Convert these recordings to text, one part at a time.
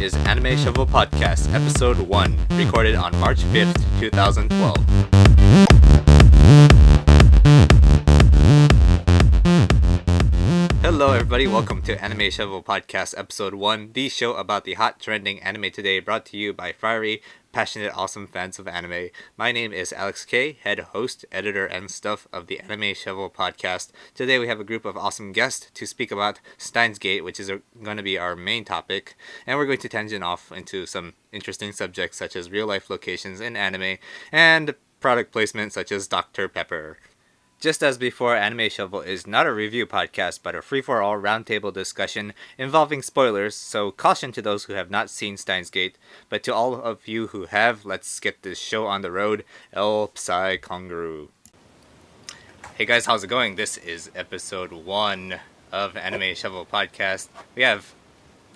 is Animeshovelpodcast, Episode 1, recorded on March 5th, 2012. Hello everybody, welcome to Animeshovelpodcast, Episode 1, the show about the hot trending anime today, brought to you by fiery, passionate, awesome fans of anime. My name is Alex K, head host, editor, and stuff of the Anime Shovel podcast. Today we have a group of awesome guests to speak about Steins Gate, which is going to be our main topic, and we're going to tangent off into some interesting subjects such as real-life locations in anime, and product placement such as Dr. Pepper. Just as before, Anime Shovel is not a review podcast, but a free-for-all roundtable discussion involving spoilers, so caution to those who have not seen Steins Gate. But to all of you who have, let's get this show on the road. El Psy Kangaroo. Hey guys, how's it going? This is episode 1 of Anime Shovel Podcast. We have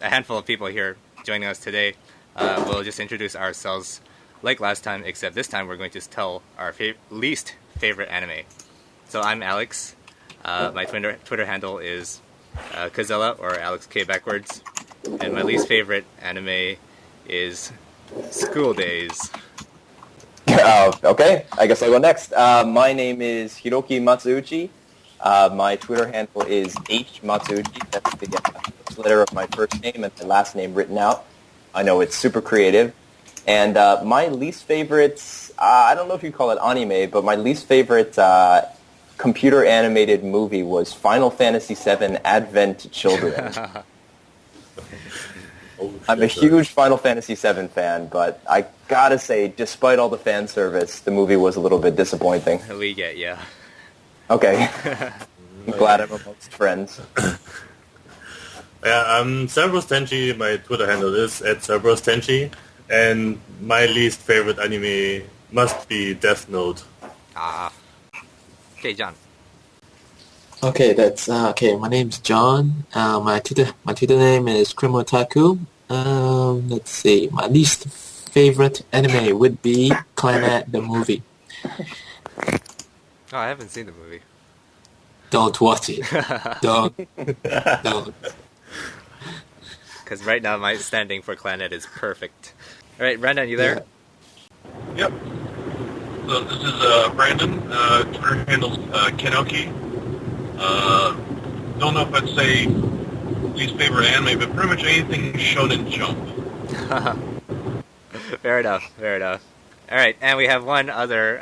a handful of people here joining us today. We'll just introduce ourselves like last time, except this time we're going to tell our least favorite anime. So I'm Alex. My Twitter handle is Kazella, or Alex K backwards. And my least favorite anime is School Days. Okay, I guess I'll go next. My name is Hiroki Matsuuchi. My Twitter handle is hmatsuuchi. That's the first letter of my first name and my last name written out. I know it's super creative. And my least favorites, I don't know if you call it anime, but my least favorite computer animated movie was Final Fantasy VII Advent Children. I'm a huge Final Fantasy VII fan, but I gotta say, despite all the fan service, the movie was a little bit disappointing. We get ya. Okay. I'm glad I'm amongst friends. Yeah, I'm Cerberus Tenchi. My Twitter handle is @CerberusTenchi. And my least favorite anime must be Death Note. Okay, John. Okay, that's okay. My name's John. My Twitter name is Krimotaku. Let's see. My least favorite anime would be Clannad the movie. Oh, I haven't seen the movie. Don't watch it. Don't. Because right now my standing for Clannad is perfect. All right, Brandon, you there? Yeah. Yep. So this is Brandon. Twitter handle's kenohki. Don't know if I'd say least favorite anime, but pretty much anything Shonen Jump. Fair enough. All right, and we have one other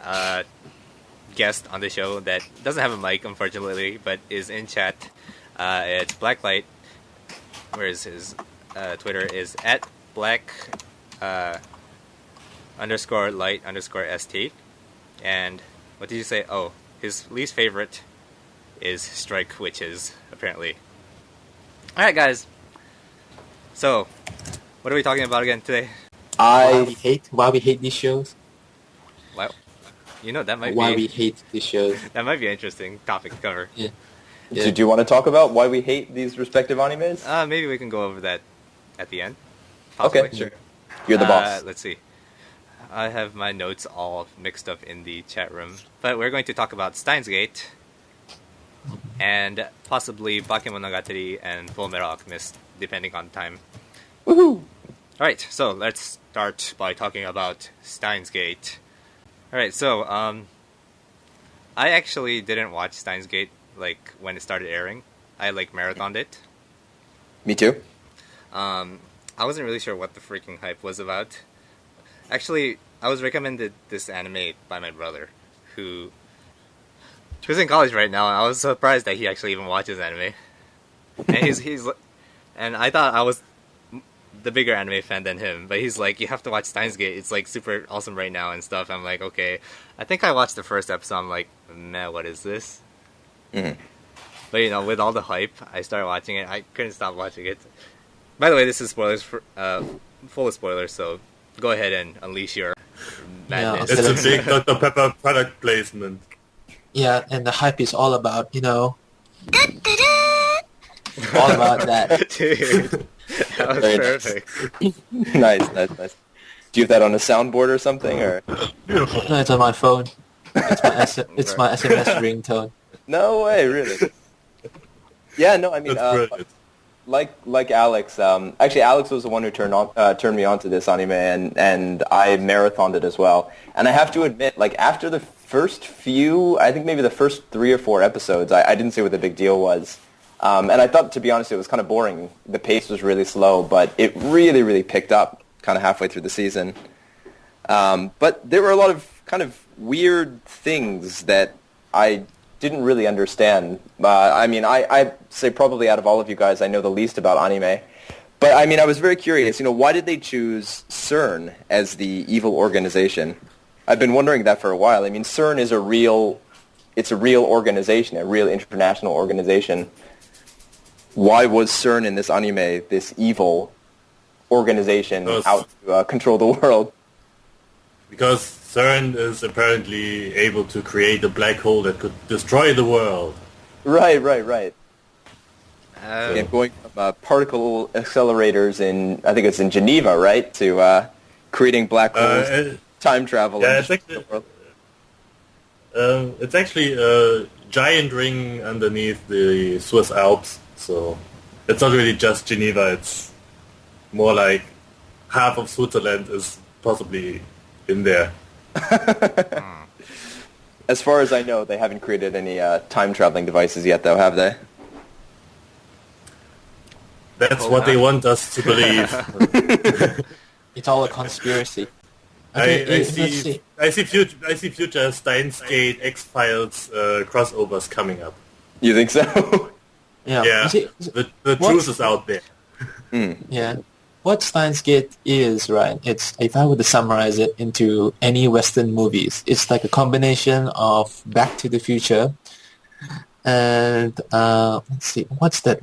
guest on the show that doesn't have a mic, unfortunately, but is in chat. It's Blacklight. Where is his Twitter? Is @black _light_st. And what did you say? Oh, his least favorite is Strike Witches, apparently. Alright, guys. So, what are we talking about again today? Why we hate these shows. Well, you know, that might why be... we hate these shows. That might be an interesting topic to cover. Yeah. Do you want to talk about why we hate these respective animes? Maybe we can go over that at the end. Possibly. Okay, sure. You're the boss. Let's see. I have my notes all mixed up in the chat room. But we're going to talk about Steins Gate, and possibly Bakemonogatari and Fullmetal Alchemist, depending on time. Woohoo! Alright, so let's start by talking about Steins Gate. Alright, so, I actually didn't watch Steins Gate, when it started airing. I, marathoned it. Me too. I wasn't really sure what the freaking hype was about. Actually, I was recommended this anime by my brother, who's in college right now, and I was surprised that he actually even watches anime. And and I thought I was the bigger anime fan than him, but he's like, you have to watch Steins Gate, it's super awesome right now and stuff. I'm like, okay. I think I watched the first episode, I'm like, man, what is this? Mm-hmm. But with all the hype, I started watching it. I couldn't stop watching it. By the way, this is spoilers full of spoilers, so go ahead and unleash your madness. It's a big Dr. Pepper product placement. Yeah, and the hype is all about, all about that. Dude, that was Very perfect. Nice. Do you have that on a soundboard or something, or? Beautiful. No, it's on my phone. It's my SMS ringtone. No way, really. Yeah, no, I mean, That's brilliant. like Alex. Actually, Alex was the one who turned me on to this anime, and I marathoned it as well. And I have to admit, like after the first few, I think maybe the first 3 or 4 episodes, I didn't see what the big deal was. And I thought, to be honest, it was kind of boring. The pace was really slow, but it really, really picked up kind of halfway through the season. But there were a lot of kind of weird things that I didn't really understand. I mean, I say probably out of all of you guys, I know the least about anime. But I mean, I was very curious. Why did they choose CERN as the evil organization? I've been wondering that for a while. I mean, CERN is a real organization, a real international organization. Why was CERN in this anime this evil organization out to control the world? Because CERN is apparently able to create a black hole that could destroy the world. Right. Going from particle accelerators I think it's in Geneva, right, to creating black holes, time travel. Yeah, it's actually a giant ring underneath the Swiss Alps, so it's not really just Geneva. It's more like half of Switzerland is possibly in there. As far as I know, they haven't created any time-traveling devices yet, though, have they? That's what they want us to believe. It's all a conspiracy. I see future Steins Gate X-Files crossovers coming up. You think so? Yeah. The truth is out there. Yeah. What Steins Gate is, right, it's, if I were to summarize it into any Western movies, it's like a combination of Back to the Future and, let's see, what's that?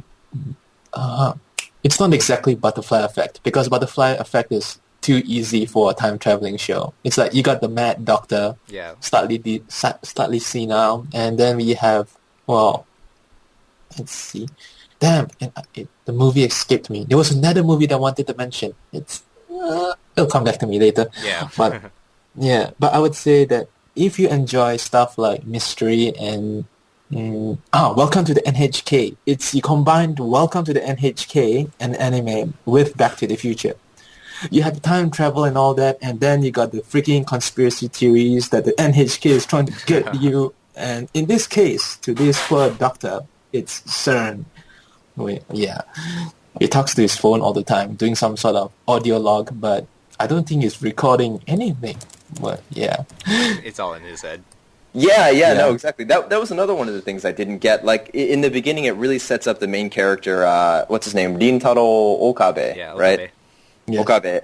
It's not exactly Butterfly Effect, because Butterfly Effect is too easy for a time-traveling show. It's like you got the mad doctor, slightly senile, and then we have, well, let's see. Damn, the movie escaped me. There was another movie that I wanted to mention. It'll come back to me later. Yeah. But I would say that if you enjoy stuff like mystery and Welcome to the NHK. You combined Welcome to the NHK and anime with Back to the Future. You have time travel and all that, and then you got the freaking conspiracy theories that the NHK is trying to get you. And in this case, to this poor doctor, it's CERN. He talks to his phone all the time, doing some sort of audio log, but I don't think he's recording anything. But yeah. It's all in his head. Yeah, no, exactly. That was another one of the things I didn't get. Like, in the beginning, it really sets up the main character, what's his name? Rintaro Okabe, right? Yeah. Okabe.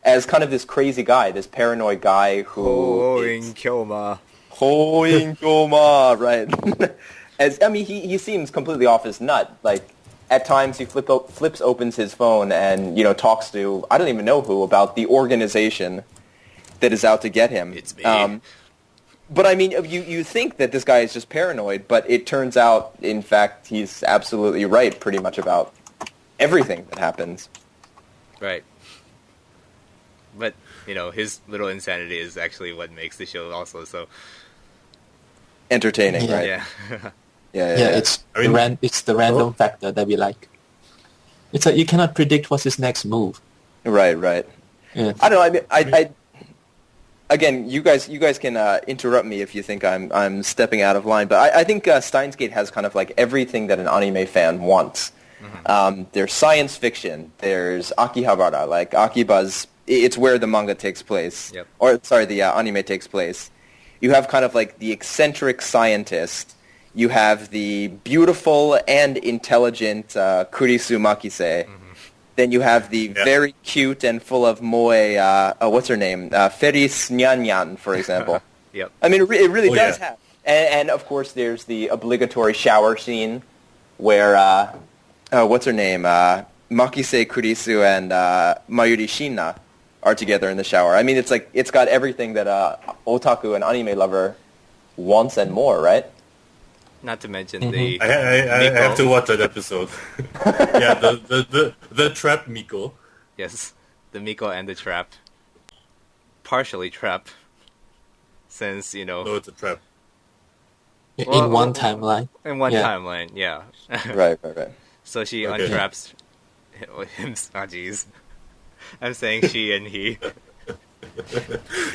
As kind of this crazy guy, this paranoid guy who Hoin-kyoma, right. He seems completely off his nut. Like, at times he opens his phone and, talks to, I don't even know who, about the organization that is out to get him. It's me. But I mean, you think that this guy is just paranoid, but it turns out, in fact, he's absolutely right pretty much about everything that happens. Right. But, his little insanity is actually what makes the show also so entertaining, right? Yeah. Yeah. It's the random factor that we like. It's like you cannot predict what's his next move. Right. Yeah. I don't know. I mean, again, you guys can interrupt me if you think I'm stepping out of line, but I think Steins Gate has kind of like everything that an anime fan wants. Mm-hmm. There's science fiction. There's Akihabara, like Akiba's. It's where the manga takes place, the anime takes place. You have kind of like the eccentric scientist. You have the beautiful and intelligent Kurisu Makise. Mm-hmm. Then you have the very cute and full of moe, what's her name? Feris Nyan, for example. Yep. I mean, it really does have. And, of course, there's the obligatory shower scene where, what's her name? Makise Kurisu and Mayuri Shina are together in the shower. I mean, it's got everything that otaku and anime lover wants and more, right? Not to mention the... I have to watch that episode. Yeah, the trap Miko. Yes, the Miko and the trap. Partially trap. Since, No, it's a trap. In one timeline. In one timeline, yeah. Right. So she Okay. untraps him. Oh, jeez. I'm saying she and he,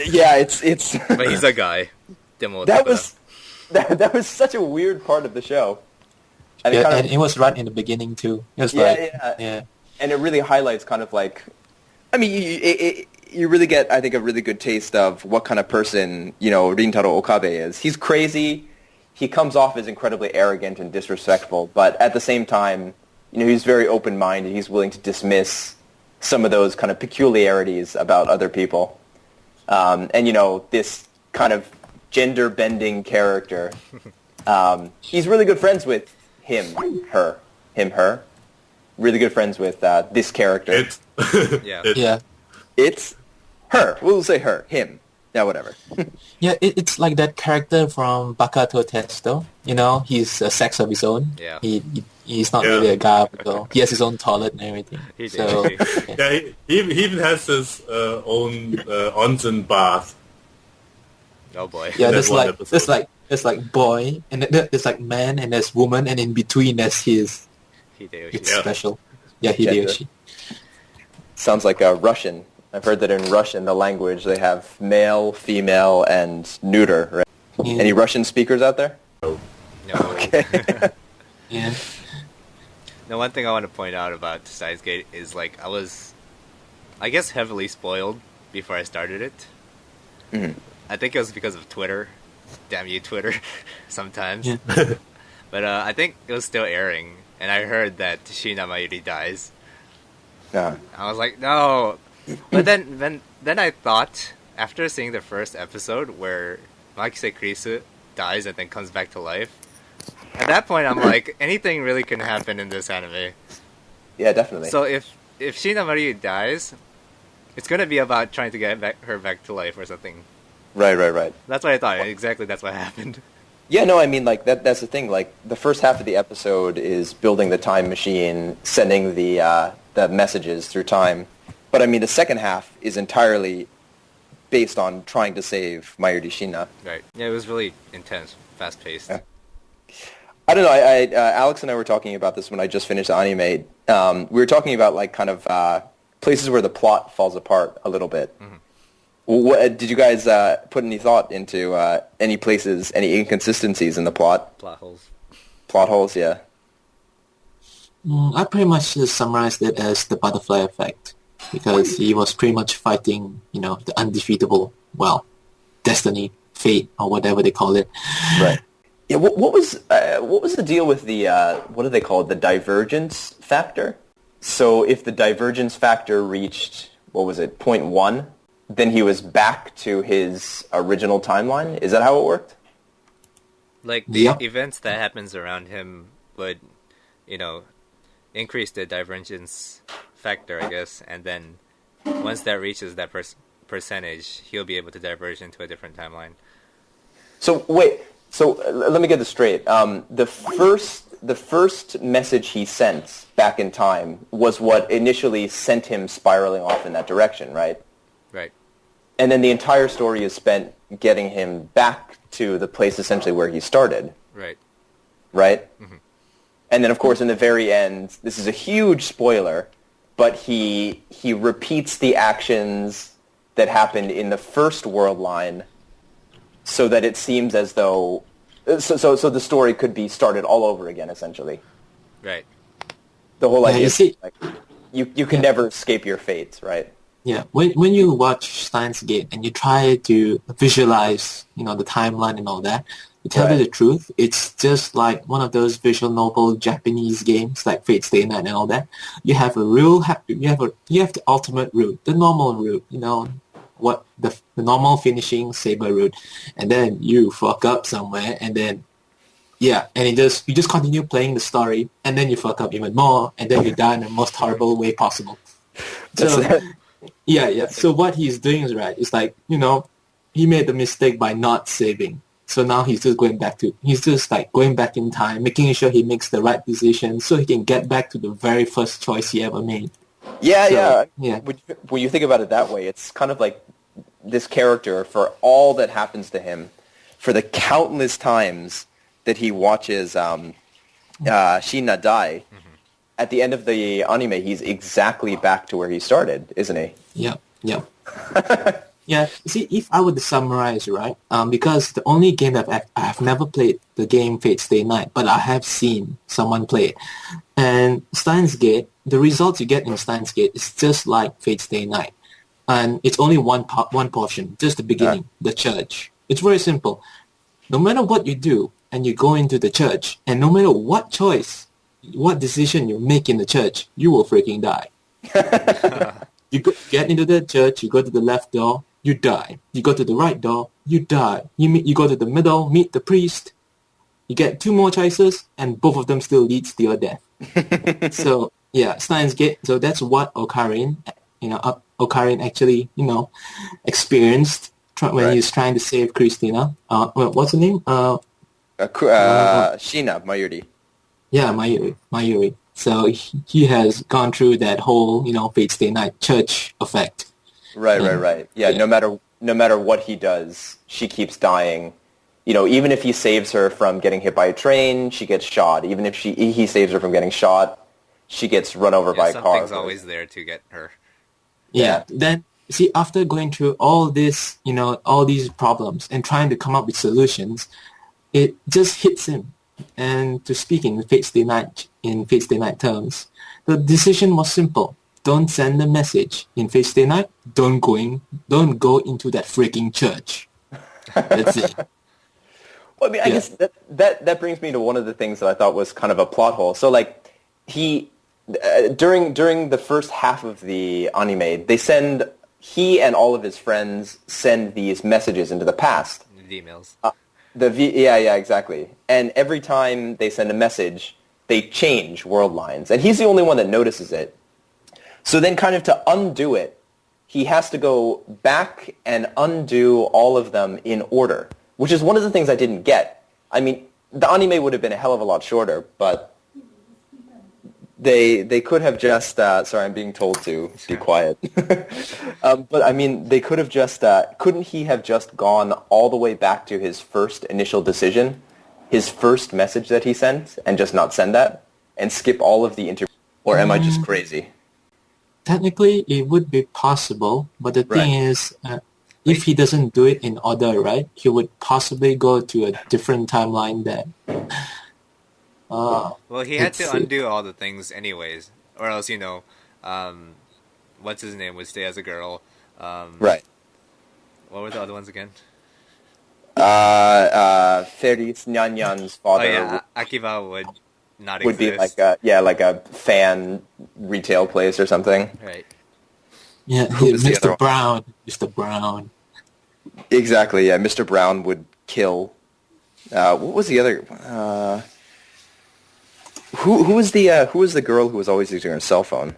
Yeah, it's. but he's a guy. that was such a weird part of the show. And it Yeah, kind of- and it was right in the beginning too. It was Yeah. And it really highlights kind of like, I mean, you really get, I think, a really good taste of what kind of person, Rintaro Okabe is. He's crazy. He comes off as incredibly arrogant and disrespectful, but at the same time, he's very open-minded. He's willing to dismiss some of those kind of peculiarities about other people. And, this kind of gender-bending character, he's really good friends with her. Really good friends with this character. It. Yeah. Yeah. It's her. We'll say her. Him. Yeah, whatever. Yeah, it's like that character from Bakato Testo. He's a sex of his own. Yeah. He's not Yeah. really a guy, so he has his own toilet and everything. He did. So, Yeah, he even has his own onsen bath. Oh boy. yeah, That's one episode. there's like boy, and then there's like man, and there's woman, and in between there's his. Hideyoshi. It's Yeah. special. Yeah, Hideyoshi. Sounds like a Russian. I've heard that in Russian, the language, they have male, female, and neuter, right? Yeah. Any Russian speakers out there? No. Okay. Yeah. Now, one thing I want to point out about Steins Gate is, like, I was, I guess, heavily spoiled before I started it. Mhm. I think it was because of Twitter. Damn you, Twitter. Sometimes. Yeah. But I think it was still airing, and I heard that Shina Mayuri dies. No. I was like, no. But then I thought, after seeing the first episode where Makise Krisu dies and then comes back to life, at that point I'm like, anything really can happen in this anime. Yeah, definitely. So if Shina Mayuri dies, it's gonna be about trying to get her back to life or something. Right. That's what I thought. Exactly, that's what happened. Yeah, no, I mean, like, that's the thing. Like, the first half of the episode is building the time machine, sending the messages through time. But, I mean, the second half is entirely based on trying to save Mayuri Shina. Right. Yeah, it was really intense, fast-paced. Yeah. I don't know. Alex and I were talking about this when I just finished anime. We were talking about, like, kind of places where the plot falls apart a little bit. Mhm. What, did you guys put any thought into any places, any inconsistencies in the plot? Plot holes. Plot holes, yeah. I pretty much just summarized it as the butterfly effect, because he was pretty much fighting, the undefeatable, destiny, fate, or whatever they call it. Right. Yeah. What was the deal with the what do they call it? The divergence factor. So if the divergence factor reached, what was it, 0.1, then he was back to his original timeline. Is that how it worked? Like, the Yep. events that happens around him would, increase the divergence factor, I guess, and then once that reaches that percentage, he'll be able to diverge into a different timeline. So wait. So let me get this straight. The first message he sent back in time was what initially sent him spiraling off in that direction, right? Right. And then the entire story is spent getting him back to the place essentially where he started, Right. right? Mhm. And then, of course, in the very end, this is a huge spoiler, but he repeats the actions that happened in the first world line so that it seems as though... So the story could be started all over again, essentially. Right. The whole Yeah, idea you is see- like, you can never escape your fates, right? Yeah, when you watch Steins Gate and you try to visualize, the timeline and all that, to tell you Right. the truth, it's just like one of those visual novel Japanese games like Fate Stay Night and all that. You have a rule, you have the ultimate route, the normal route, what the normal finishing saber route, and then you fuck up somewhere, and then and you just continue playing the story, and then you fuck up even more, and then you die in the most horrible way possible. So. Yeah. So what he's doing is right. It's like, he made the mistake by not saving. So now he's just going back in time, making sure he makes the right decision so he can get back to the very first choice he ever made. Yeah, So, yeah. When you think about it that way, it's kind of like this character, for all that happens to him, for the countless times that he watches Shina die, at the end of the anime, he's exactly back to where he started, isn't he? Yep. Yeah, see, if I were to summarize, right, because the only game that I have never played the game Fate Stay Night, but I have seen someone play it. And Steins Gate, the results you get in Steins Gate is just like Fate Stay Night. And it's only one portion, just the beginning, the church. It's very simple. No matter what you do, and you go into the church, and no matter what choice, what decision you make in the church, you will freaking die. You get into the church, you go to the left door, you die. You go to the right door, you die. You go to the middle, meet the priest. You get 2 more choices, and both of them still leads to your death. So, yeah, Steins Gate. So that's what Ocarina actually, experienced when he was trying to save Christina. What's her name? Shina Mayuri. Yeah, Mayuri. So he has gone through that whole, Fate Stay Night church effect. Right. Yeah, no matter what he does, she keeps dying. Even if he saves her from getting hit by a train, she gets shot. Even if he saves her from getting shot, she gets run over by a car. Something's always there to get her. Yeah. Then, see, after going through all this, all these problems and trying to come up with solutions, it just hits him. And to speak in Fate Stay Night terms, the decision was simple. Don't send a message in Fate Stay Night. Don't go into that freaking church. That's it. Well, I mean, I guess that brings me to one of the things that I thought was kind of a plot hole. So, like, he during the first half of the anime, he and all of his friends send these messages into the past. The emails. Exactly. And every time they send a message, they change world lines, and he's the only one that notices it. So then, kind of to undo it, he has to go back and undo all of them in order, which is one of the things I didn't get. I mean, the anime would have been a hell of a lot shorter, but they could have just... sorry, I'm being told to be quiet. But, I mean, they could have just... couldn't he have just gone all the way back to his first initial decision, his first message that he sent, and just not send that, and skip all of the interview? Or am I just crazy? Technically, it would be possible, but the thing is, if he doesn't do it in order, right, he would possibly go to a different timeline then. Well, he had to undo all the things anyways, or else, what's his name would stay as a girl. Right. What were the other ones again? Feris Nyanyan's father. Oh yeah, Akiba would not would exist. be like a fan retail place or something. Right. Yeah, Mr. Brown. Mr. Brown. Exactly. Yeah, Mr. Brown would kill. What was the other? Who was the girl who was always using her cell phone?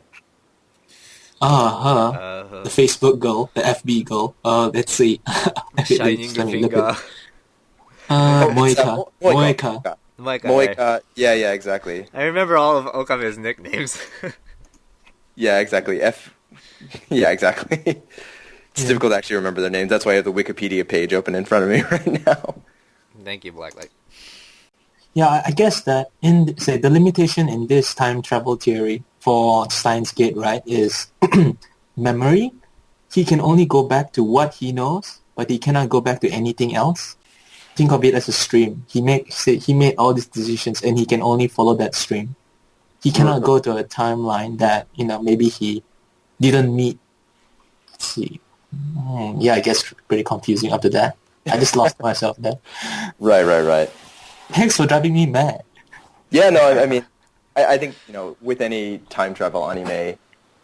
The Facebook girl, the FB girl. Let's see. Shining finger. Moeka. Yeah, exactly. I remember all of Okabe's nicknames. Yeah, exactly. Yeah, exactly. It's difficult to actually remember their names. That's why I have the Wikipedia page open in front of me right now. Thank you, Blacklight. Yeah, I guess that the limitation in this time travel theory for Steins Gate, right, is memory. He can only go back to what he knows, but he cannot go back to anything else. Think of it as a stream. He made all these decisions, and he can only follow that stream. He cannot go to a timeline that maybe he didn't meet. Let's see. Yeah, I guess pretty confusing after that. I just lost myself there. Right. Thanks for driving me mad. Yeah, no, I mean, I think, with any time travel anime,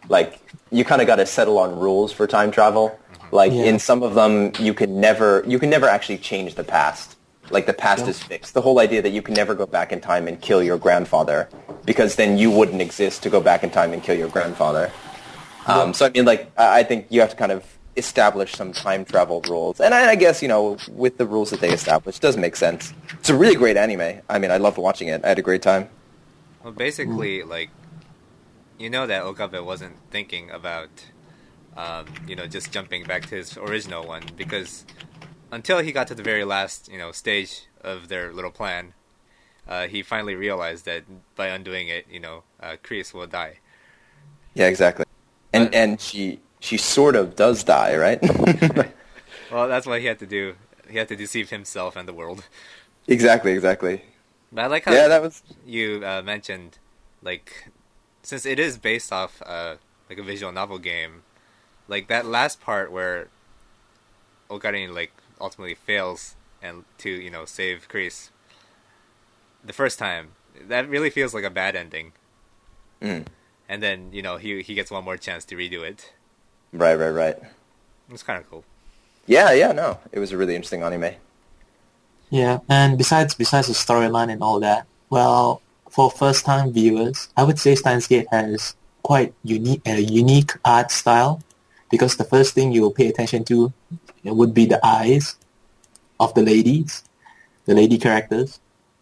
like, you kind of got to settle on rules for time travel. Like, in some of them, you can never actually change the past. Like, the past is fixed. The whole idea that you can never go back in time and kill your grandfather, because then you wouldn't exist to go back in time and kill your grandfather. So, I mean, like, I think you have to kind of establish some time travel rules. And I guess, with the rules that they established, it does make sense. It's a really great anime. I mean, I loved watching it. I had a great time. Well, basically, like, that Okabe wasn't thinking about, just jumping back to his original one, because until he got to the very last, stage of their little plan, he finally realized that by undoing it, Chris will die. Yeah, exactly. And she sort of does die, right? Well, that's what he had to do. He had to deceive himself and the world. Exactly. But I like how that was. you mentioned, like, since it is based off like a visual novel game, like that last part where Ocarina like ultimately fails and to save Chris the first time, that really feels like a bad ending. Mm. And then he gets one more chance to redo it. Right. It's kind of cool. Yeah, no, it was a really interesting anime. Yeah, and besides the storyline and all that, well, for first-time viewers, I would say Steins Gate has quite unique art style, because the first thing you will pay attention to would be the eyes of the lady characters,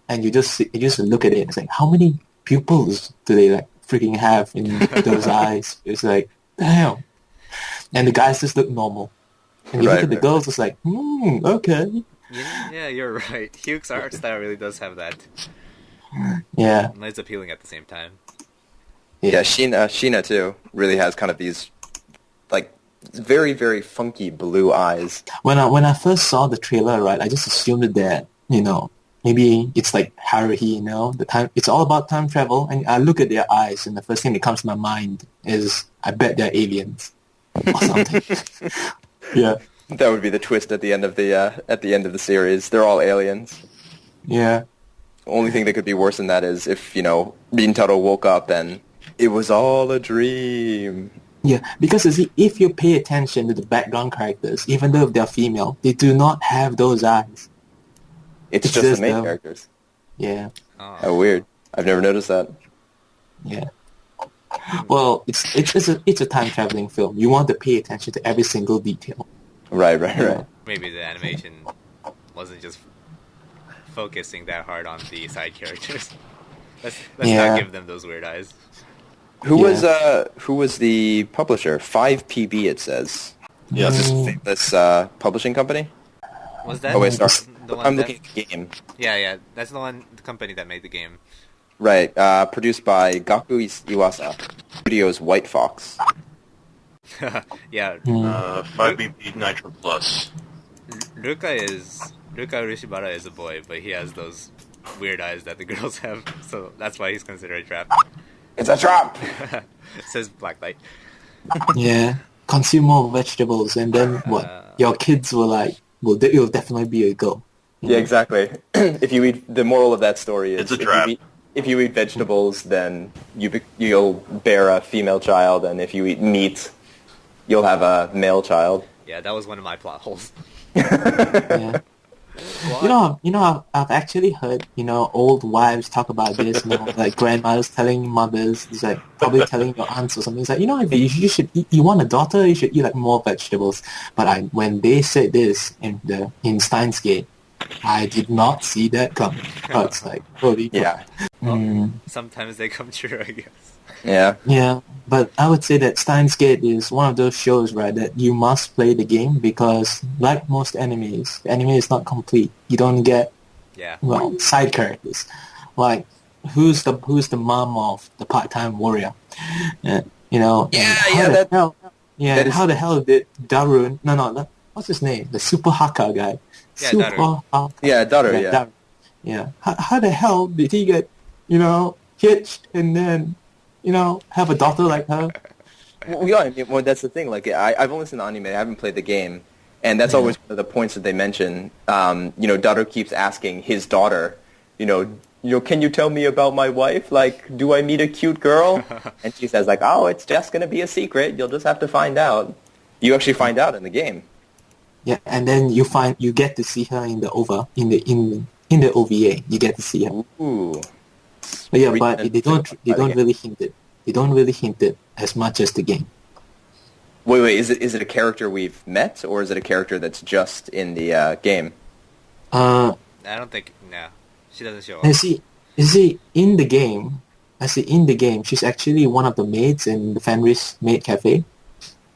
and you just look at it. It's like, how many pupils do they like freaking have in those eyes? It's like, damn. And the guys just look normal. And you look at the girls, it's like, okay. Yeah, you're right. Hugh's art style really does have that. Yeah. And it's appealing at the same time. Yeah, Sheena too really has kind of these like very, very funky blue eyes. When I first saw the trailer, right, I just assumed that maybe it's like Haruhi, the time. It's all about time travel, and I look at their eyes, and the first thing that comes to my mind is, I bet they're aliens or something. Yeah. That would be the twist at the end of the series. They're all aliens. Yeah. Only thing that could be worse than that is if Rintaro woke up and it was all a dream. Yeah, because you see, if you pay attention to the background characters, even though they're female, they do not have those eyes. It's just the main characters. Yeah. Oh. How weird. I've never noticed that. Yeah. Well, it's a time traveling film. You want to pay attention to every single detail. Right. Maybe the animation wasn't just focusing that hard on the side characters. Let's not give them those weird eyes. Who was the publisher? 5PB it says. Yes. This famous publishing company? Was that? Oh wait, sorry. I'm that, looking at the game. Yeah, that's the company that made the game. Right, produced by Gaku Iwasa, Studios White Fox. Yeah. 5BP Nitro Plus. Ruka Urishibara is a boy, but he has those weird eyes that the girls have, so that's why he's considered a trap. It's a trap! Says Blacklight. Yeah. Consume more vegetables, and then what? Your kids will definitely be a girl. Yeah, exactly. The moral of that story is... It's a trap. If you eat vegetables, then you'll bear a female child, and if you eat meat, you'll have a male child. Yeah, that was one of my plot holes. Yeah. I've actually heard, old wives talk about this, like grandmothers telling mothers, it's like probably telling your aunts or something. It's like, if you want a daughter, you should eat like more vegetables. But when they said this in Steins Gate, I did not see that coming. Oh, it's like, holy crap. Yeah. Sometimes they come true, I guess. Yeah. Yeah, but I would say that Steins Gate is one of those shows, right, that you must play the game, because like most animes, the anime is not complete. You don't get side characters. Like, who's the mom of the part-time warrior? How the hell did Darun... No, what's his name? The Super Haka guy. Yeah, Super Daru. Haka. Yeah, Daru, yeah. Daru. Yeah. How the hell did he get, hitched and then, have a daughter like her? Well, yeah, that's the thing. Like, I've only seen the anime. I haven't played the game. And that's always one of the points that they mention. Daru keeps asking his daughter, can you tell me about my wife? Like, do I meet a cute girl? And she says, like, oh, it's just going to be a secret. You'll just have to find out. You actually find out in the game. Yeah, and then you get to see her in the OVA, in the OVA. You get to see her. Ooh. But yeah, but they don't really hint it. They don't really hint it as much as the game. Wait, is it a character we've met, or is it a character that's just in the game? I don't think, no. She doesn't show up. In the game, she's actually one of the maids in the Fenris Maid Cafe.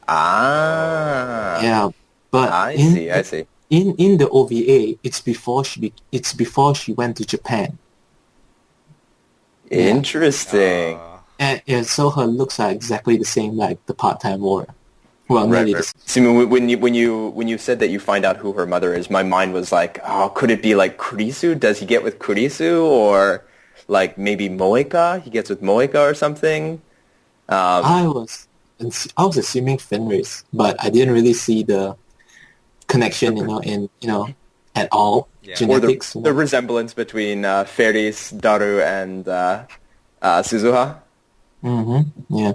Ah. Yeah, but I see. In the OVA, it's before she went to Japan. Interesting. And yeah, so her looks are exactly the same like the part-time warrior. Well, Right, nearly right. the same. See, when you said that you find out who her mother is, my mind was like, oh, could it be like Kurisu? Does he get with Kurisu, or like maybe Moeka? He gets with Moeka or something. I was assuming Fenris, but I didn't really see the connection, at all. Yeah. Or Genetics. the resemblance between Ferris, Daru, and Suzuha. Yeah,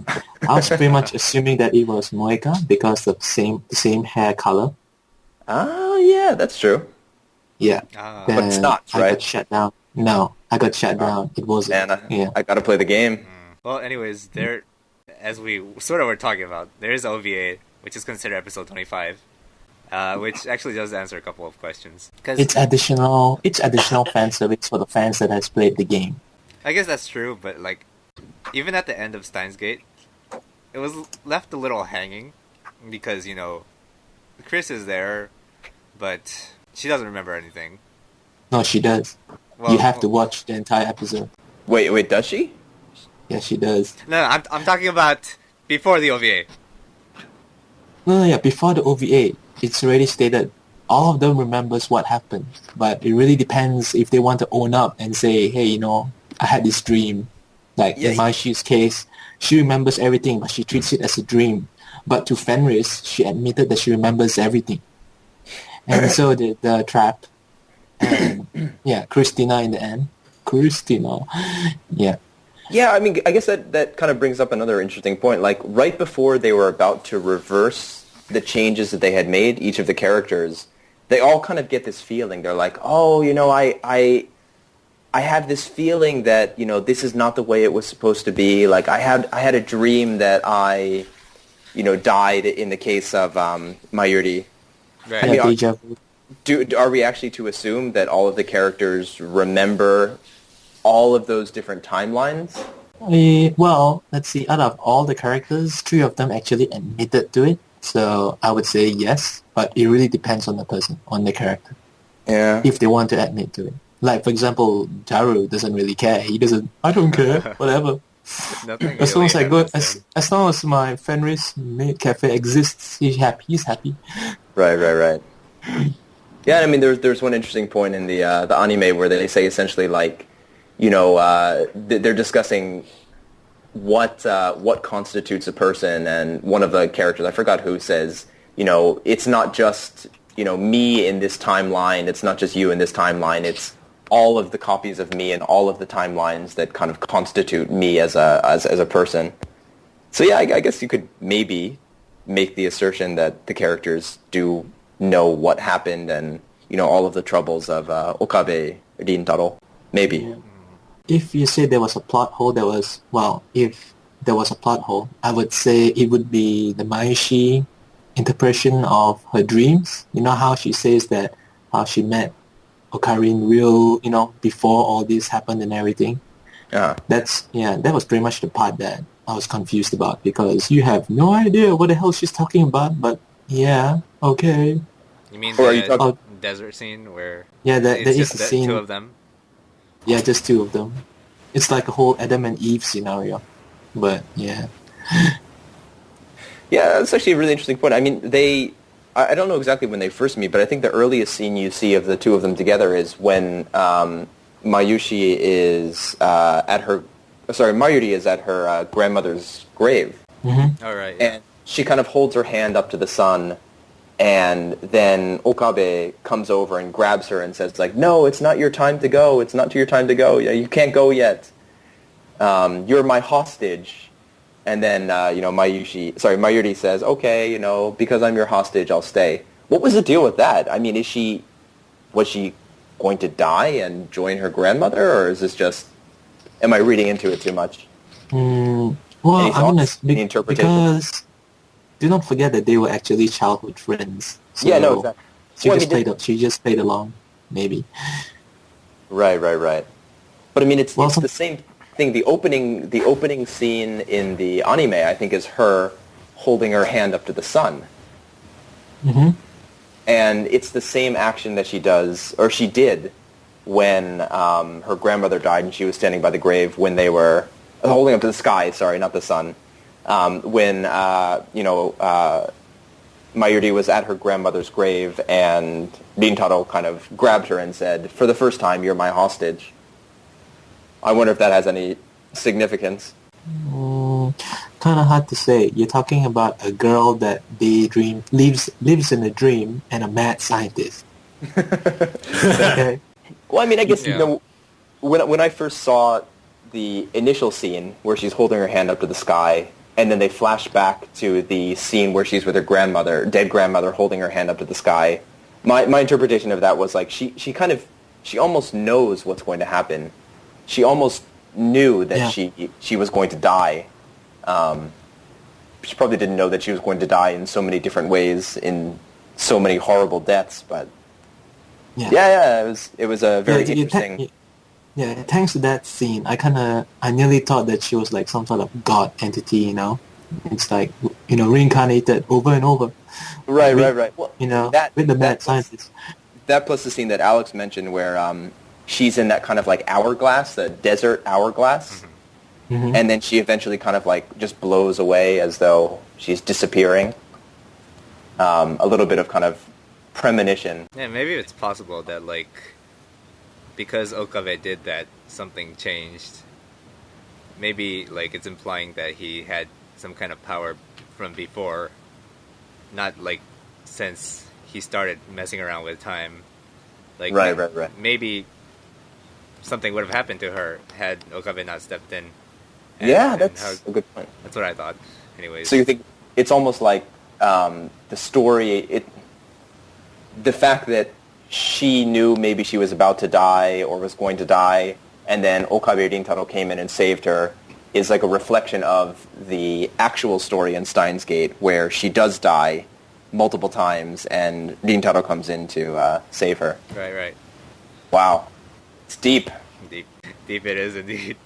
I was pretty much assuming that it was Moeka because of the same hair color. Oh, yeah, that's true. Yeah, But it's not, I right? got shut down. No, I got shut down. It wasn't. Man, Yeah. I gotta play the game. Well, anyways, there, as we sort of were talking about, there is OVA, which is considered episode 25, which actually does answer a couple of questions. It's additional fan service for the fans that has played the game. I guess that's true, but like, even at the end of Steins Gate, it was left a little hanging because Chris is there, but she doesn't remember anything. No, she does. Well, You have to watch the entire episode. Wait, does she? Yeah, she does. No, I'm talking about before the OVA. No, yeah, before the OVA, it's already stated all of them remembers what happened, but it really depends if they want to own up and say, hey, I had this dream. Like in Maishi's case, she remembers everything, but she treats it as a dream. But to Fenris, she admitted that she remembers everything. And so did the Trap. And yeah, Christina in the end. Christina. Yeah. Yeah, I mean, I guess that kind of brings up another interesting point. Like, right before they were about to reverse the changes that they had made, each of the characters, they all kind of get this feeling. They're like, oh, I have this feeling that, this is not the way it was supposed to be. Like, I had a dream that I, died in the case of Mayuri. Right. I mean, deja vu. are we actually to assume that all of the characters remember all of those different timelines? Well, let's see. Out of all the characters, 3 of them actually admitted to it. So I would say yes, but it really depends on the person, on the character, Yeah. if they want to admit to it. Like, for example, Daru doesn't really care. He doesn't, I don't care, whatever. Nothing As long as I really go, as long as my Fenris maid cafe exists, he's happy. He's happy. Right. Yeah, I mean, there's one interesting point in the anime where they say essentially like, they're discussing what constitutes a person, and one of the characters, I forgot who, says, it's not just me in this timeline, it's not just you in this timeline, it's all of the copies of me and all of the timelines that kind of constitute me as a person. So yeah, I guess you could maybe make the assertion that the characters do know what happened and all of the troubles of Okabe Rintaro. Maybe. Yeah. If you say there was a plot hole, if there was a plot hole, I would say it would be the Maishi interpretation of her dreams. You know how she says that how she met Okari in real, before all this happened and everything. Uh-huh. That was pretty much the part that I was confused about, because you have no idea what the hell she's talking about, but yeah, okay. You mean Or are you the talking- desert scene where There it's is just a the scene. 2 of them? Yeah, just 2 of them. It's like a whole Adam and Eve scenario. But yeah. Yeah, that's actually a really interesting point. I mean, I don't know exactly when they first meet, but I think the earliest scene you see of the 2 of them together is when Mayuri is at her grandmother's grave. Mm-hmm. All right. Yeah. And she kind of holds her hand up to the sun, and then Okabe comes over and grabs her and says, like, no, it's not your time to go. It's not your time to go. You can't go yet. You're my hostage. And then, Mayuri says, okay, because I'm your hostage, I'll stay. What was the deal with that? I mean, was she going to die and join her grandmother, or is this just, am I reading into it too much? Well, Any I mean, thoughts? Any interpretation? because do not forget that they were actually childhood friends. So Yeah, no, exactly. She just played along, maybe. Right. But I mean, it's Well, the same thing. The opening scene in the anime, I think, is her holding her hand up to the sun. Mm-hmm. And it's the same action that she does, or she did, when her grandmother died and she was standing by the grave when they were holding up to the sky. Sorry, not the sun. When Mayuri was at her grandmother's grave and Rintaro kind of grabbed her and said, "For the first time, you're my hostage." I wonder if that has any significance. Kind of hard to say. You're talking about a girl that lives in a dream, and a mad scientist. Okay. Well, I mean, I guess when I first saw the initial scene where she's holding her hand up to the sky, and then they flash back to the scene where she's with her grandmother, dead grandmother, holding her hand up to the sky, my interpretation of that was like she almost knows what's going to happen. She almost knew that she was going to die. She probably didn't know that she was going to die in so many different ways, in so many horrible deaths, but it was a very interesting. Thanks to that scene, I nearly thought that she was like some sort of god entity, you know. It's like, you know, reincarnated over and over. Right. Well, you know, with the mad scientist. That plus the scene that Alex mentioned where she's in that kind of like hourglass, the desert hourglass. Mm-hmm. And then she eventually kind of like just blows away as though she's disappearing. A little bit of kind of premonition. Yeah, maybe it's possible that like because Okabe did that, something changed. Maybe like it's implying that he had some kind of power from before, not like since he started messing around with time. Like right. Maybe something would have happened to her had Okabe not stepped in. That's a good point. That's what I thought. Anyways. So you think it's almost like the story, the fact that she knew maybe she was about to die or was going to die, and then Okabe Rintaro came in and saved her, is like a reflection of the actual story in Steins Gate, where she does die multiple times, and Rintaro comes in to save her. Right. Wow. It's deep. Deep it is indeed.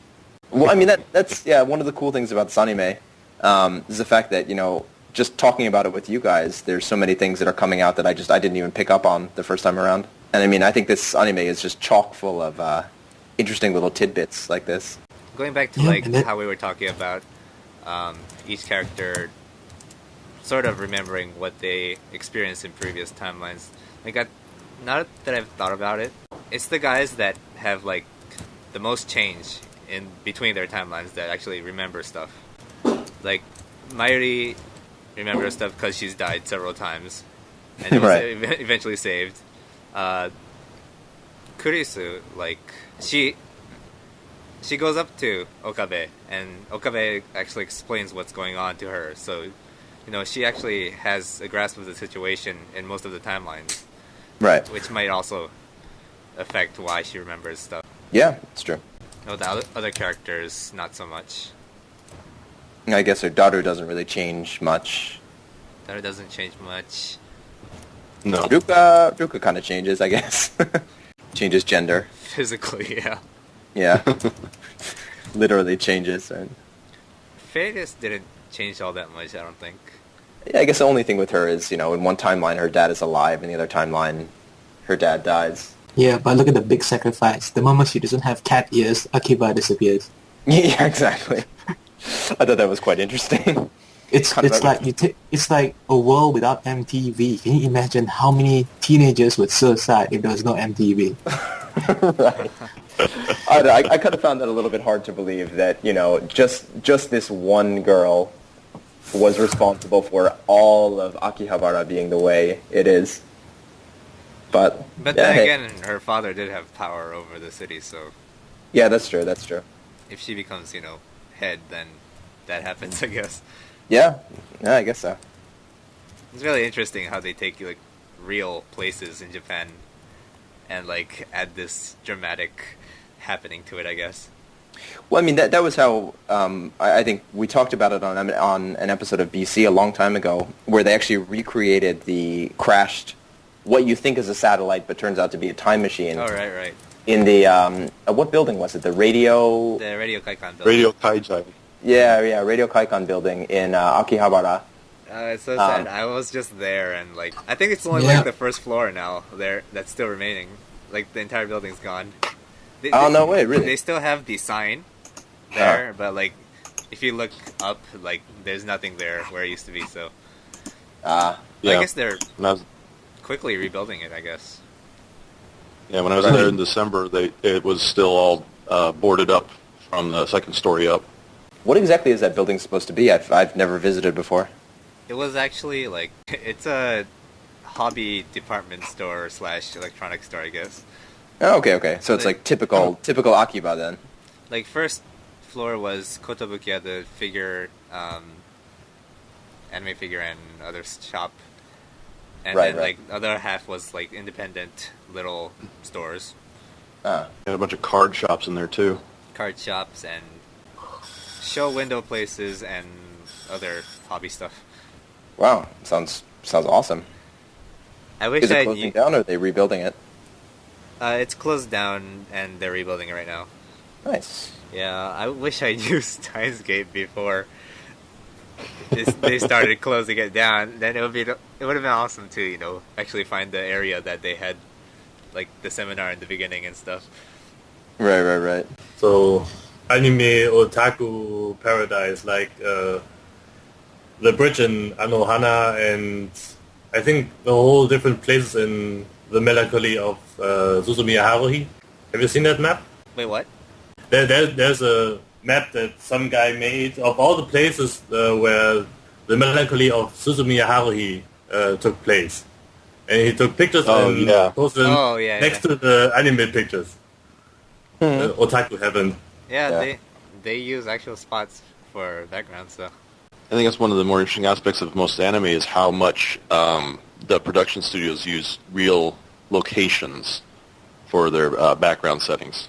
Well, I mean, that's one of the cool things about this anime is the fact that, you know, just talking about it with you guys, there's so many things that are coming out that I didn't even pick up on the first time around. And I mean, I think this anime is just chock full of interesting little tidbits like this. Going back to how we were talking about each character sort of remembering what they experienced in previous timelines. Like, now that I've thought about it, it's the guys that have like the most change in between their timelines that actually remember stuff. Like Mayuri remembers stuff because she's died several times and it was eventually saved. Kurisu, like she goes up to Okabe and Okabe actually explains what's going on to her. So, you know, she actually has a grasp of the situation in most of the timelines. Right. Which might also affect why she remembers stuff. Yeah, it's true. No, the other characters, not so much. I guess her daughter doesn't really change much. Daughter doesn't change much. No. Ruka kind of changes, I guess. Changes gender. Physically, yeah. Yeah. Literally changes. And Fadis didn't change all that much, I don't think. Yeah, I guess the only thing with her is, you know, in one timeline her dad is alive, in the other timeline her dad dies. Yeah, but look at the big sacrifice. The moment she doesn't have cat ears, Akiba disappears. Yeah, exactly. I thought that was quite interesting. It's like a world without MTV. Can you imagine how many teenagers would suicide if there was no MTV? Right. I kind of found that a little bit hard to believe that, you know, just this one girl was responsible for all of Akihabara being the way it is. But then again, her father did have power over the city, so... Yeah, that's true. If she becomes, you know, head, then that happens, I guess. Yeah, I guess so. It's really interesting how they take, like, real places in Japan and, like, add this dramatic happening to it, I guess. Well, I mean, that was how, I think we talked about it on an episode of BC a long time ago, where they actually recreated the crashed, what you think is a satellite, but turns out to be a time machine. Oh, right. In the, what building was it? The Radio Kaikan building. Radio Kaijai. Yeah, Radio Kaikan building in Akihabara. It's so sad. I was just there, and, like, I think it's only, like, the first floor now there that's still remaining. Like the entire building's gone. Oh, no way, really? They still have the sign there, but like if you look up, like there's nothing there where it used to be. So I guess they're quickly rebuilding it. I guess. Yeah, when I was there in December, it was still all boarded up from the second story up. What exactly is that building supposed to be? I've never visited before. It was actually like it's a hobby department store / electronics store, I guess. Oh, okay. So it's like typical Akiba then. Like first floor was Kotobukiya, the figure, anime figure and other shop, and then like the other half was like independent little stores. Had a bunch of card shops in there too. Card shops and show window places and other hobby stuff. Wow, sounds awesome. I wish Is it closing down or are they rebuilding it? It's closed down and they're rebuilding it right now. Nice. Yeah, I wish I knew Steins Gate before they started closing it down. Then it would have been awesome to actually find the area that they had like the seminar in the beginning and stuff. Right. So anime otaku paradise, like the bridge in Anohana, and I think the whole different places in the melancholy of Suzumiya Haruhi. Have you seen that map? Wait, what? There's a map that some guy made of all the places where the melancholy of Suzumiya Haruhi took place. And he took pictures and posted them next to the anime pictures. Otaku heaven. Yeah, they use actual spots for backgrounds, so. I think that's one of the more interesting aspects of most anime is how much the production studios use real locations for their background settings.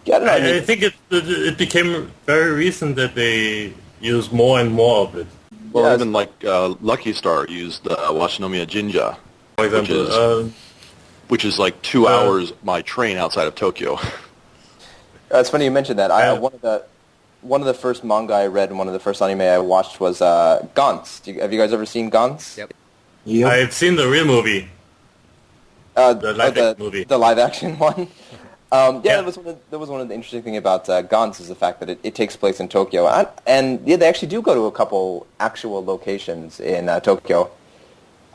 Yeah, I don't know. I think it became very recent that they use more and more of it. Well, even like Lucky Star used Washinomiya Jinja, for example, which is like 2 hours by train outside of Tokyo. It's funny you mentioned that. One of the first manga I read and one of the first anime I watched was Gantz. Have you guys ever seen Gantz? Yep. I've seen the real movie. The live-action movie. The live-action one. That was one of the interesting things about Gantz is the fact that it takes place in Tokyo, and they actually do go to a couple actual locations in Tokyo.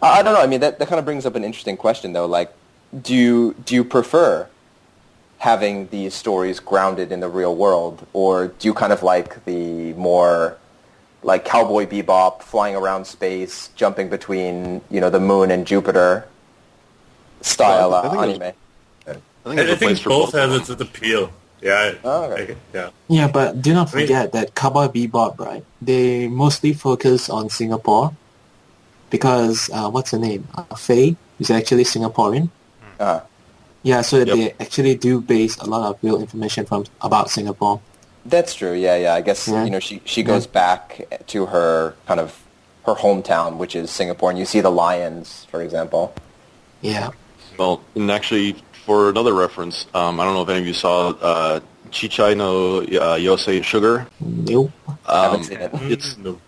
I don't know. I mean, that kind of brings up an interesting question, though. Like, do you prefer having these stories grounded in the real world, or do you kind of like the more like Cowboy Bebop, flying around space, jumping between the moon and Jupiter style anime? I think both has its appeal. Yeah. Okay. Yeah, but do not forget that Cowboy Bebop, right? They mostly focus on Singapore because what's her name? Faye is actually Singaporean. Yeah, so they actually do base a lot of real information about Singapore. That's true. Yeah. I guess she goes back to her kind of her hometown, which is Singapore, and you see the lions, for example. Yeah. Well, and actually, for another reference, I don't know if any of you saw Chichai no Yosei Sugar. Nope. Haven't seen it.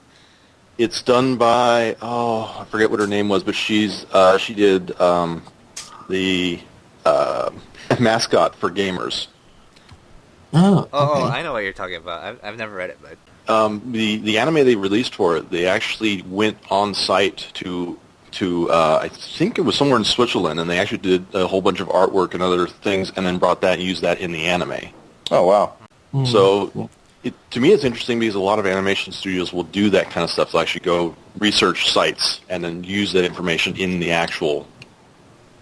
It's done by I forget what her name was, but she did the mascot for gamers. Oh, I know what you're talking about. I've never read it, but the anime they released for it, they actually went on site to I think it was somewhere in Switzerland, and they actually did a whole bunch of artwork and other things, and then brought that and used that in the anime. Oh wow! So to me, it's interesting because a lot of animation studios will do that kind of stuff. They'll actually go research sites and then use that information in the actual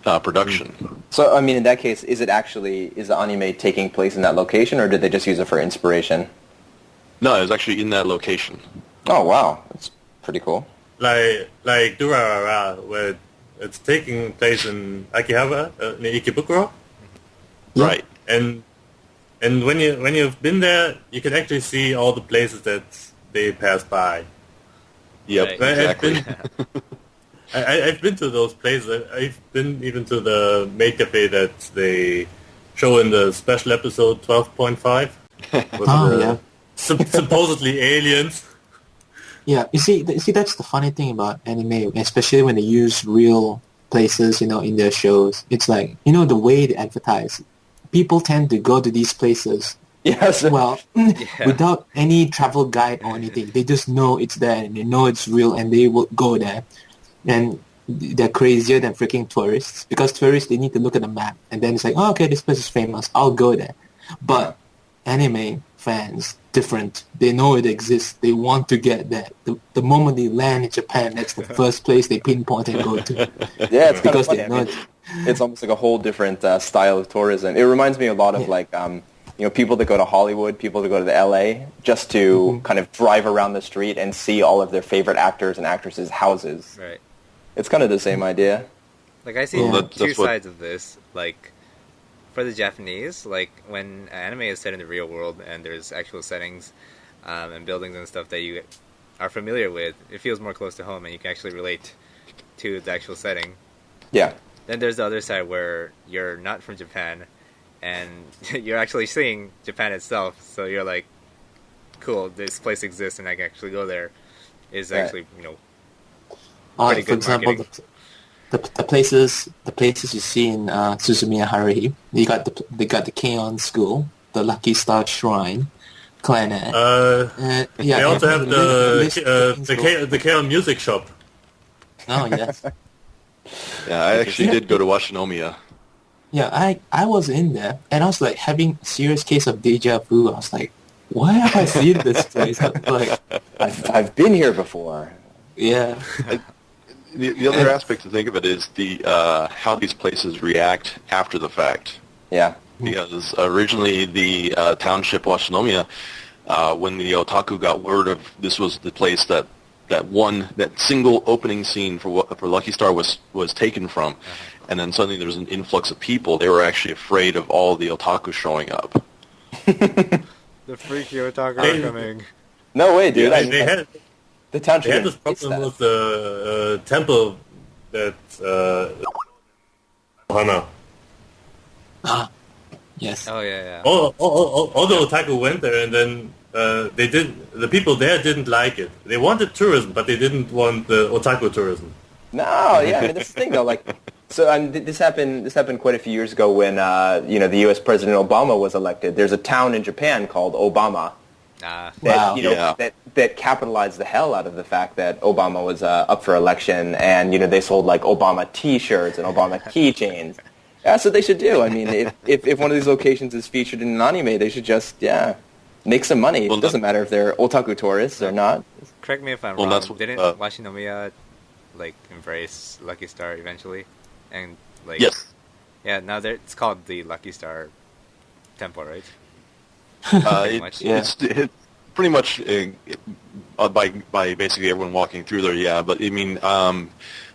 production. So, I mean, in that case, is the anime taking place in that location, or did they just use it for inspiration? No, it was actually in that location. Oh wow, that's pretty cool. Like Durarara, where it's taking place in Akihabara, in Ikebukuro. Yeah. Right. And when you've been there, you can actually see all the places that they pass by. Yep, Right. exactly. I've been to those places. I've been even to the maid cafe that they show in the special episode 12.5. yeah. Supposedly aliens. Yeah, you see, that's the funny thing about anime, especially when they use real places, in their shows. It's like, the way they advertise. People tend to go to these places. Yes. Well, without any travel guide or anything. They just know it's there and they know it's real and they will go there. And they're crazier than freaking tourists because tourists, they need to look at the map and then it's like, oh, okay, this place is famous. I'll go there. But anime fans, different. They know it exists. They want to get there. The moment they land in Japan, that's the first place they pinpoint and go to. Yeah, it's kind of because funny. they know it. It's almost like a whole different style of tourism. It reminds me a lot of people that go to Hollywood, people that go to the LA just to kind of drive around the street and see all of their favorite actors and actresses' houses. Right. It's kind of the same idea. Like, I see two sides of this. Like, for the Japanese, like, when anime is set in the real world and there's actual settings and buildings and stuff that you are familiar with, it feels more close to home and you can actually relate to the actual setting. Yeah. Then there's the other side where you're not from Japan and you're actually seeing Japan itself, so you're like, cool, this place exists and I can actually go there. Is actually, pretty good for example, marketing. the places you see in Suzumiya Haruhi, they got the Keon School, the Lucky Star Shrine, Clanet. They also have the K-On! Music Shop. Oh, yes. Yeah, I actually did go to Washinomiya. Yeah, I was in there, and I was like having a serious case of deja vu. I was like, why have I seen this place? Like, I've been here before. Yeah. The other aspect to think of it is the how these places react after the fact. Yeah. Because originally the township Washinomiya, when the otaku got word of this was the place that single opening scene for Lucky Star was taken from, and then suddenly there was an influx of people, they were actually afraid of all the otaku showing up. The freaky otaku are coming. No way, dude. Yeah, the township. They had this problem with the temple that Hana. Yes. Oh yeah. All the otaku went there, and then the people there didn't like it. They wanted tourism, but they didn't want the otaku tourism. No, yeah, I mean, that's the thing though. Like, so this happened quite a few years ago when the U.S. President Obama was elected. There's a town in Japan called Obama. That capitalized the hell out of the fact that Obama was up for election, and they sold like Obama T-shirts and Obama keychains. That's what they should do. I mean, if one of these locations is featured in an anime, they should just make some money. Well, it doesn't matter if they're otaku tourists or not. Correct me if I'm wrong. Didn't Washinomiya embrace Lucky Star eventually? And yes. Yeah, now it's called the Lucky Star Temple, right? It's pretty much by basically everyone walking through there, yeah. But I mean,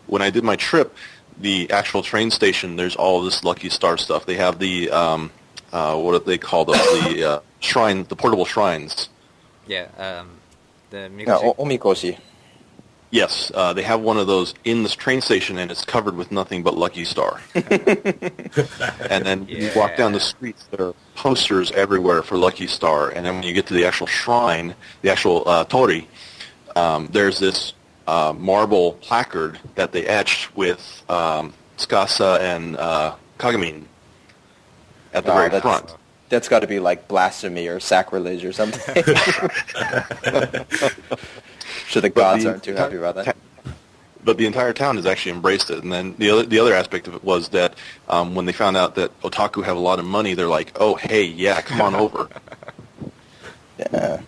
when I did my trip, the actual train station, there's all this Lucky Star stuff. They have the what do they call those? The shrine, the portable shrines. Yeah, the Mikoshi. Omikoshi. Yes, they have one of those in this train station, and it's covered with nothing but Lucky Star. And then you walk down the streets, there are posters everywhere for Lucky Star. And then when you get to the actual shrine, the actual tori, there's this marble placard that they etched with Tsukasa and Kagamin at the very front. That's got to be like blasphemy or sacrilege or something. Sure, the gods aren't too happy about that. But the entire town has actually embraced it. And then the other aspect of it was that when they found out that otaku have a lot of money, they're like, oh, hey, yeah, come on over. Yeah.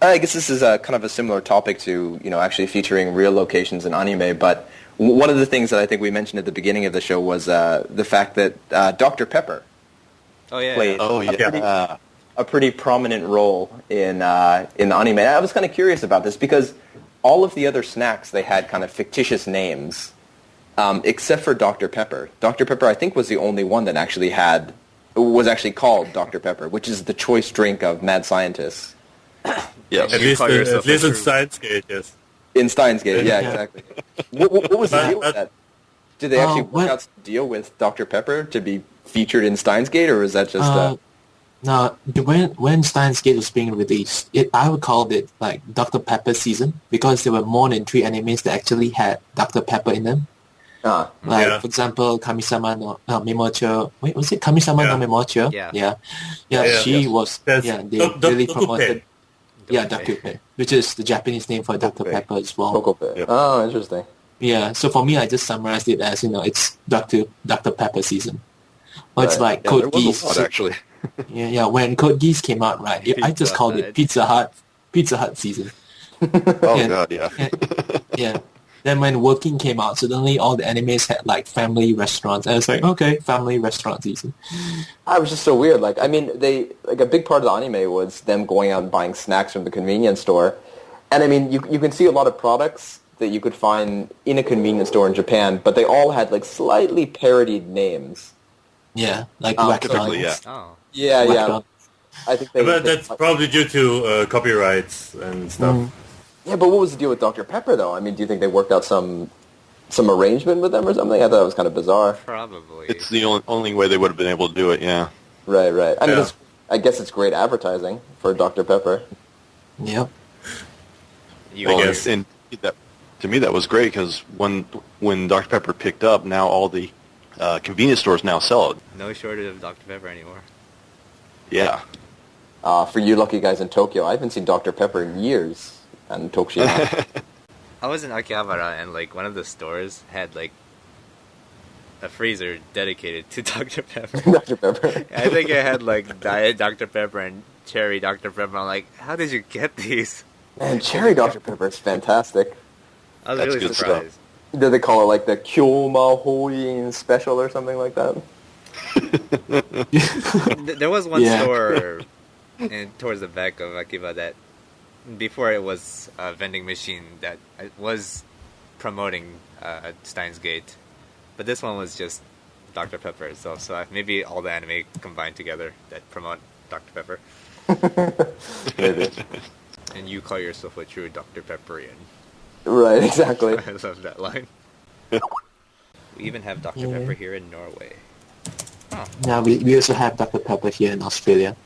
I guess this is kind of a similar topic to, actually featuring real locations in anime. But one of the things that I think we mentioned at the beginning of the show was the fact that Dr. Pepper played a pretty prominent role in the anime. I was kind of curious about this because all of the other snacks, they had kind of fictitious names, except for Dr. Pepper. Dr. Pepper, I think, was the only one that was actually called Dr. Pepper, which is the choice drink of mad scientists. Yes. At least in Steins Gate, yes. In Steins Gate, yeah, exactly. What was the deal with that? Did they actually work out some deal with Dr. Pepper to be featured in Steins Gate, or was that just... Now, when Steins Gate was being released, I would call it like Dr. Pepper season because there were more than 3 animes that actually had Dr. Pepper in them. For example, Kamisama no Memocho. Wait, was it Kamisama no Memocho? She was. They really promoted. Dokupe, which is the Japanese name for Dr. Pepper as well. Kokope. Oh, interesting. Yeah, so for me, I just summarized it as it's Dr. Pepper season. Well, it's like Code Geass. Actually. When Code Geass came out, right? I just called it Pizza Hut season. God, yeah. Then when Working came out, suddenly all the animes had like family restaurants. And it's like, okay, family restaurant season. It was just so weird. Like, I mean, a big part of the anime was them going out and buying snacks from the convenience store. And I mean, you can see a lot of products that you could find in a convenience store in Japan, but they all had like slightly parodied names. Yeah, like typically, Yeah. I think but that's probably due to copyrights and stuff. Yeah, but what was the deal with Dr. Pepper, though? I mean, do you think they worked out some arrangement with them or something? I thought it was kind of bizarre. Probably. It's the only way they would have been able to do it, yeah. Right. I mean, I guess it's great advertising for Dr. Pepper. Yep. And to me, that was great because when Dr. Pepper picked up, now all the convenience stores now sell it. No shortage of Dr. Pepper anymore. Yeah. For you lucky guys in Tokyo, I haven't seen Dr. Pepper in years. And Tokushima. I was in Akihabara and like one of the stores had like a freezer dedicated to Dr. Pepper. Dr. Pepper. I think it had like Diet Dr. Pepper and Cherry Dr. Pepper. I'm like, how did you get these? Man, Cherry Dr. Pepper is fantastic. I was really surprised. Did they call it like the Kyoma Hoin special or something like that? There was one store towards the back of Akiba that before it was a vending machine that was promoting Steins Gate, but this one was just Dr. Pepper itself. So maybe all the anime combined together that promote Dr. Pepper. Maybe. And you call yourself a true Dr. Pepperian. Right, exactly. I love that line. We even have Dr. Pepper here in Norway. Oh. Yeah, we also have Dr. Pepper here in Australia.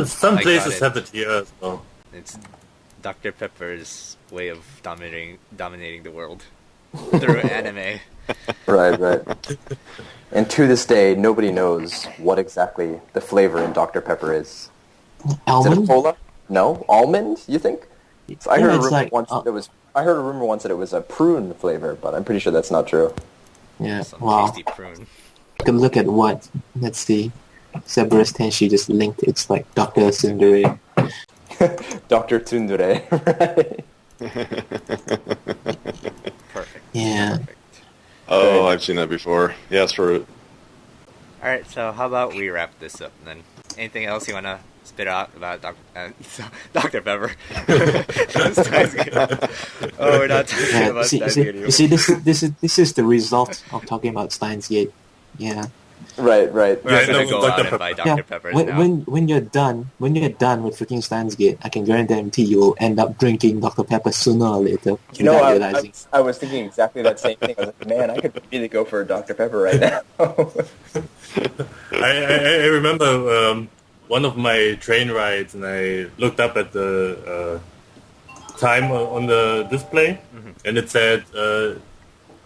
Some places have it here as well. It's Dr. Pepper's way of dominating the world through anime. Right. And to this day, nobody knows what exactly the flavor in Dr. Pepper is. Almond? Is it a cola? No, almond. You think? So I heard a rumor once that it was. I heard a rumor once that it was a prune flavor, but I'm pretty sure that's not true. Yeah. Some wow. tasty prune. Look at what. Let's see. Cerberus Tenshi just linked. It's like Dr. Tsundere. Dr. Tsundere, right? Perfect. Yeah. Perfect. Oh, I've seen that before. Yeah, it's for... Alright, so how about we wrap this up then? Anything else you want to spit out about Dr. Pepper? Oh, we're not talking about Steins Gate anymore. You see, this is the result of talking about Steins Gate. Yeah. Right. We're gonna go out and buy Dr. Peppers now. When you're done with freaking Steins Gate, I can guarantee you will end up drinking Dr. Pepper sooner or later. You know, I was thinking exactly that same thing. I was like, man, I could really go for a Dr. Pepper right now. I remember one of my train rides, and I looked up at the time on the display, and it said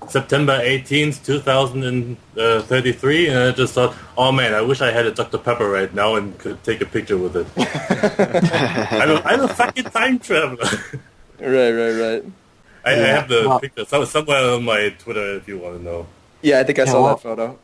September 18th, 2033, and I just thought, oh man, I wish I had a Dr. Pepper right now and could take a picture with it. I'm a fucking time traveler. Right. I have the picture somewhere on my Twitter if you want to know. Yeah, I think I saw that photo.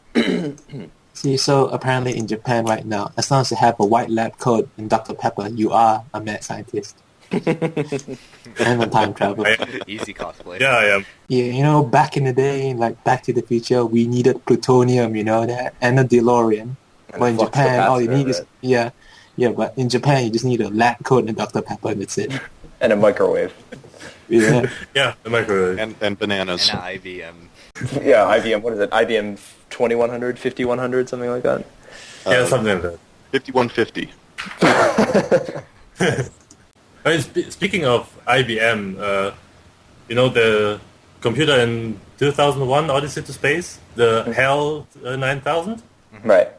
See, so apparently in Japan right now, as long as you have a white lab coat in Dr. Pepper, you are a mad scientist. And a time traveler. Easy cosplay. Yeah, I am. Yeah, you know, back in the day, like Back to the Future, we needed plutonium, you know, that, and a DeLorean. But in Japan, all you need is... Yeah, but in Japan, you just need a lab coat and a Dr. Pepper, and that's it. And a microwave. Yeah. Yeah, the microwave. And bananas. And an IBM. Yeah, IBM, what is it? IBM 2100, 5100, something like that? Yeah, something like that. 5150. I mean, speaking of IBM, you know the computer in 2001, Odyssey to Space, the HAL 9000? Right.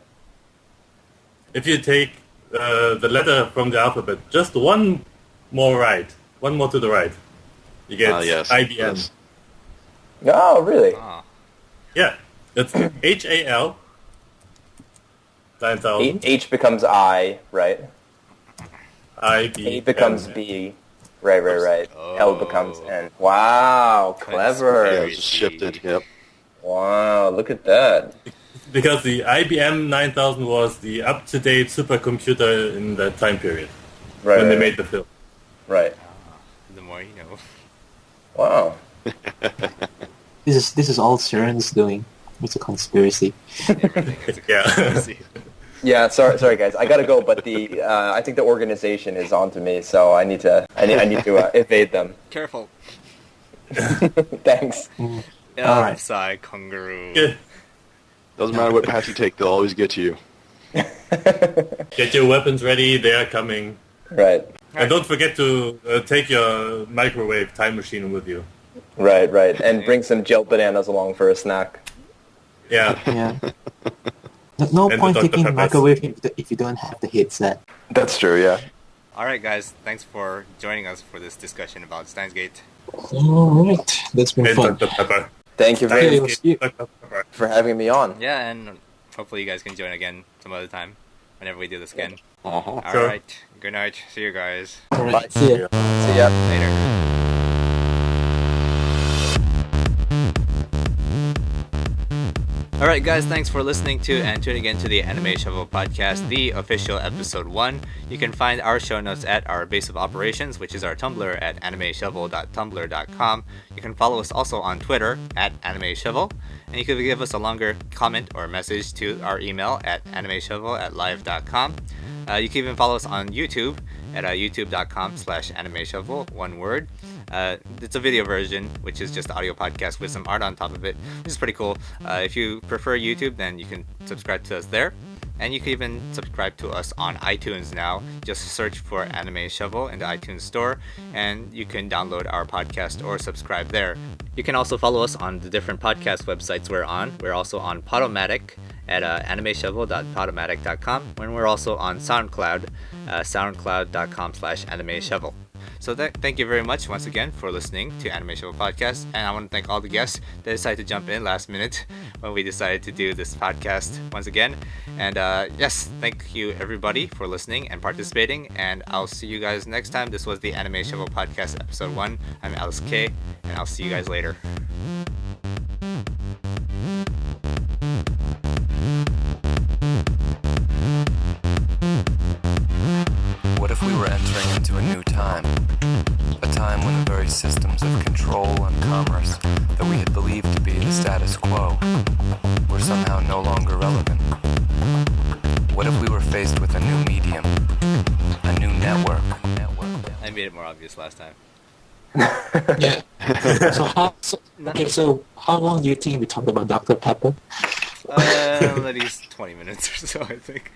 if you take the letter from the alphabet, just one more to the right, you get yes. IBM. Yes. Oh, really? Ah. Yeah, it's HAL. 9,000. H becomes I, right? IB. A becomes B. Right. Oh. L becomes N. Wow, clever. Yeah, it's just shifted. Yep. Wow, look at that. Because the IBM 9000 was the up-to-date supercomputer in that time period Right. when they made the film. Right. The more you know. Wow. This is all CERN's doing. It's a conspiracy. Everything is a Yeah. conspiracy. Yeah, sorry guys. I gotta go, but I think the organization is on to me, so I need to evade them. Careful. Thanks. All right. Psy kangaroo. Doesn't matter what path you take, they'll always get to you. Get your weapons ready, they are coming. Right. And don't forget to take your microwave time machine with you. Right. And bring some gel bananas along for a snack. Yeah. Yeah. No And point the Dr. taking Peppers. microwave if you don't have the headset. That's true, yeah. All right, guys. Thanks for joining us for this discussion about Steins Gate. All right, that's been And fun. Dr. Pepper. Thank you very Okay, much let's see. Dr. Pepper. for having me on. Yeah, and hopefully you guys can join again some other time whenever we do this again. Uh-huh. All Sure. right. Good night. See you guys All right, Bye. see ya. See ya. later. Alright guys, thanks for listening to and tuning in to the Anime Shovel Podcast, the official episode 1. You can find our show notes at our base of operations, which is our Tumblr at animeshovel.tumblr.com. You can follow us also on Twitter at animeshovel, and you can give us a longer comment or message to our email at animeshovel@live.com. You can even follow us on YouTube at youtube.com/animeshovel, one word. It's a video version, which is just audio podcast with some art on top of it, which is pretty cool. If you prefer YouTube, then you can subscribe to us there. And you can even subscribe to us on iTunes now. Just search for Anime Shovel in the iTunes store, and you can download our podcast or subscribe there. You can also follow us on the different podcast websites we're on. We're also on Podomatic at animeshovel.podomatic.com, and we're also on SoundCloud, soundcloud.com/animeshovel. So thank you very much once again for listening to Anime Shovel Podcast, and I want to thank all the guests that decided to jump in last minute when we decided to do this podcast once again. And yes, thank you everybody for listening and participating, and I'll see you guys next time. This was the Anime Shovel Podcast episode 1. I'm Alex K, and I'll see you guys later. What if we were entering into a new time? A time when the very systems of control and commerce that we had believed to be the status quo were somehow no longer relevant? What if we were faced with a new medium, a new network? I made it more obvious last time. Yeah. So how long do you think we talked about Dr. Pepper? At least 20 minutes or so, I think.